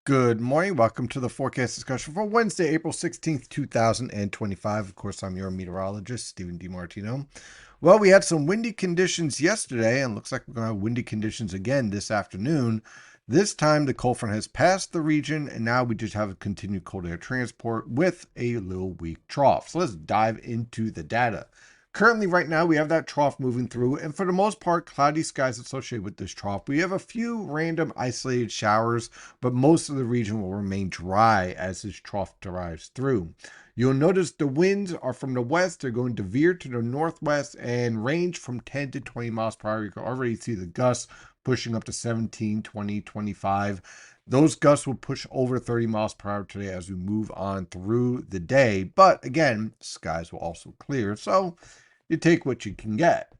Good morning. Welcome to the forecast discussion for Wednesday, April 16th, 2025. Of course, I'm your meteorologist, Stephen DiMartino. Well, we had some windy conditions yesterday, and looks like we're going to have windy conditions again this afternoon. This time, the cold front has passed the region, and now we just have a continued cold air transport with a little weak trough. So let's dive into the data. Currently, right now, we have that trough moving through, and for the most part, cloudy skies associated with this trough. We have a few random isolated showers, but most of the region will remain dry as this trough drives through. You'll notice the winds are from the west. They're going to veer to the northwest and range from 10 to 20 miles per hour. You can already see the gusts pushing up to 17, 20, 25. Those gusts will push over 30 miles per hour today as we move on through the day. But again, skies will also clear. So you take what you can get.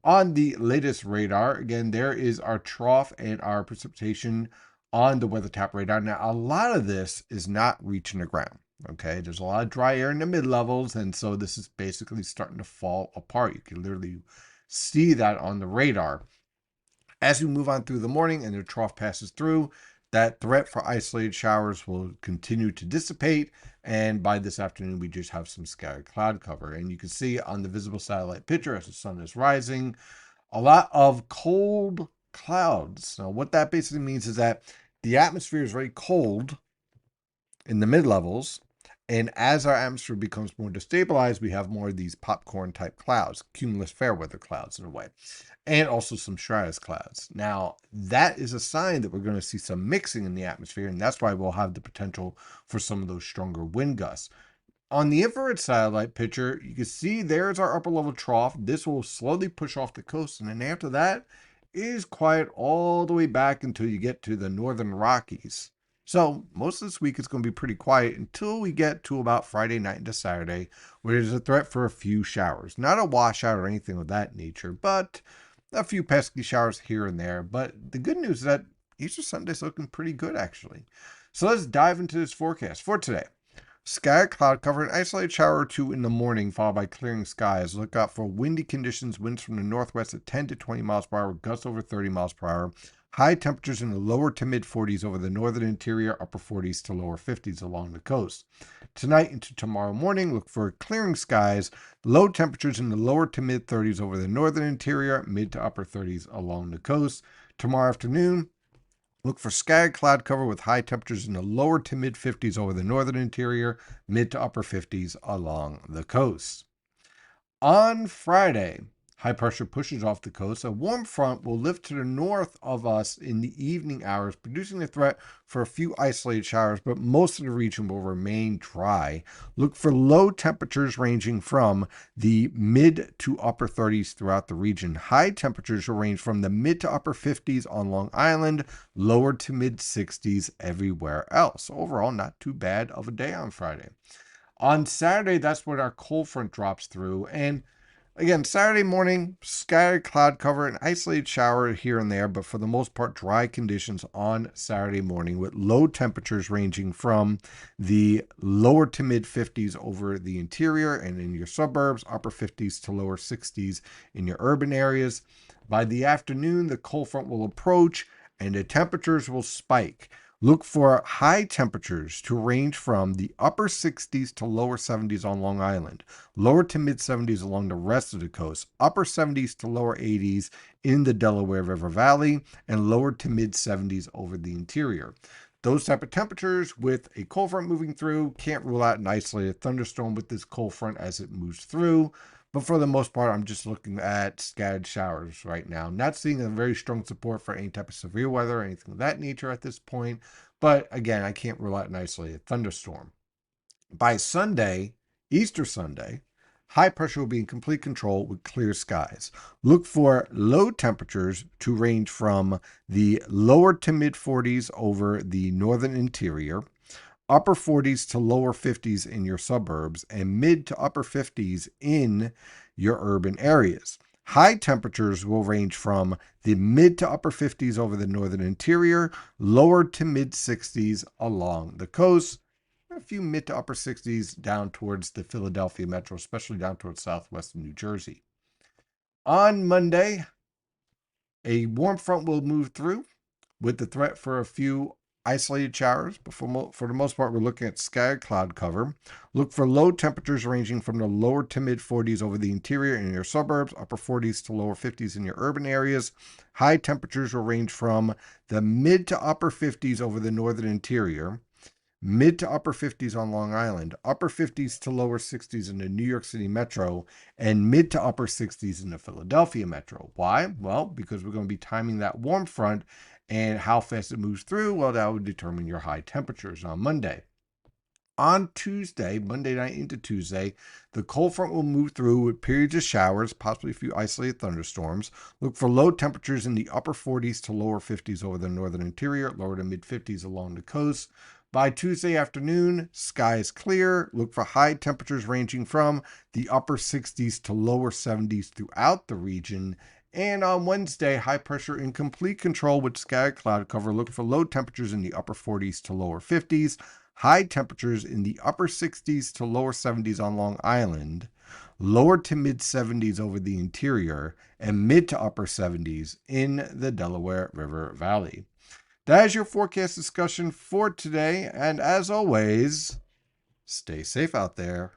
On the latest radar, again, there is our trough and our precipitation on the weather tap radar. Now, a lot of this is not reaching the ground. Okay, there's a lot of dry air in the mid levels, and so this is basically starting to fall apart. You can literally see that on the radar. As we move on through the morning and the trough passes through, that threat for isolated showers will continue to dissipate. And by this afternoon, we just have some scattered cloud cover. And you can see on the visible satellite picture as the sun is rising, a lot of cold clouds. Now, what that basically means is that the atmosphere is very cold in the mid levels. And as our atmosphere becomes more destabilized, we have more of these popcorn type clouds, cumulus fair weather clouds in a way, and also some stratus clouds. Now, that is a sign that we're going to see some mixing in the atmosphere, and that's why we'll have the potential for some of those stronger wind gusts. On the infrared satellite picture, you can see there's our upper level trough. This will slowly push off the coast, and then after that, it is quiet all the way back until you get to the northern Rockies. So most of this week is going to be pretty quiet until we get to about Friday night into Saturday, where there's a threat for a few showers. Not a washout or anything of that nature, but a few pesky showers here and there. But the good news is that Easter Sunday's looking pretty good, actually. So let's dive into this forecast for today. Sky cloud cover, an isolated shower or two in the morning, followed by clearing skies. Look out for windy conditions, winds from the northwest at 10 to 20 miles per hour, gusts over 30 miles per hour. High temperatures in the lower to mid 40s over the northern interior, upper 40s to lower 50s along the coast. Tonight into tomorrow morning, look for clearing skies, low temperatures in the lower to mid 30s over the northern interior, mid to upper 30s along the coast. Tomorrow afternoon, look for scattered cloud cover with high temperatures in the lower to mid 50s over the northern interior, mid to upper 50s along the coast. On Friday, high pressure pushes off the coast. A warm front will lift to the north of us in the evening hours, producing a threat for a few isolated showers, but most of the region will remain dry. Look for low temperatures ranging from the mid to upper 30s throughout the region. High temperatures will range from the mid to upper 50s on Long Island, lower to mid 60s everywhere else. Overall, not too bad of a day on Friday. On Saturday, that's when our cold front drops through. And again, Saturday morning, scattered cloud cover, an isolated shower here and there, but for the most part, dry conditions on Saturday morning with low temperatures ranging from the lower to mid 50s over the interior and in your suburbs, upper 50s to lower 60s in your urban areas. By the afternoon, the cold front will approach and the temperatures will spike. Look for high temperatures to range from the upper 60s to lower 70s on Long Island, lower to mid 70s along the rest of the coast, upper 70s to lower 80s in the Delaware River Valley, and lower to mid 70s over the interior. Those type of temperatures with a cold front moving through, can't rule out an isolated thunderstorm with this cold front as it moves through. But for the most part, I'm just looking at scattered showers right now. Not seeing a very strong support for any type of severe weather or anything of that nature at this point. But again, I can't rule out an isolated thunderstorm. By Sunday, Easter Sunday, high pressure will be in complete control with clear skies. Look for low temperatures to range from the lower to mid 40s over the northern interior, upper 40s to lower 50s in your suburbs, and mid to upper 50s in your urban areas. High temperatures will range from the mid to upper 50s over the northern interior, lower to mid 60s along the coast, a few mid to upper 60s down towards the Philadelphia metro, especially down towards southwestern New Jersey. On Monday, a warm front will move through with the threat for a few isolated showers, but for the most part, we're looking at scattered cloud cover. Look for low temperatures ranging from the lower to mid 40s over the interior and in your suburbs, upper 40s to lower 50s in your urban areas. High temperatures will range from the mid to upper 50s over the northern interior, mid to upper 50s on Long Island, upper 50s to lower 60s in the New York City metro, and mid to upper 60s in the Philadelphia metro. Why? Well, because we're going to be timing that warm front, and how fast it moves through, well, that would determine your high temperatures on Monday. On Tuesday, Monday night into Tuesday, the cold front will move through with periods of showers, possibly a few isolated thunderstorms. Look for low temperatures in the upper 40s to lower 50s over the northern interior, lower to mid 50s along the coast. By Tuesday afternoon, skies clear. Look for high temperatures ranging from the upper 60s to lower 70s throughout the region. And on Wednesday, high pressure in complete control with scattered cloud cover. Look for low temperatures in the upper 40s to lower 50s. High temperatures in the upper 60s to lower 70s on Long Island, lower to mid 70s over the interior, and mid to upper 70s in the Delaware River Valley. That is your forecast discussion for today, and as always, stay safe out there.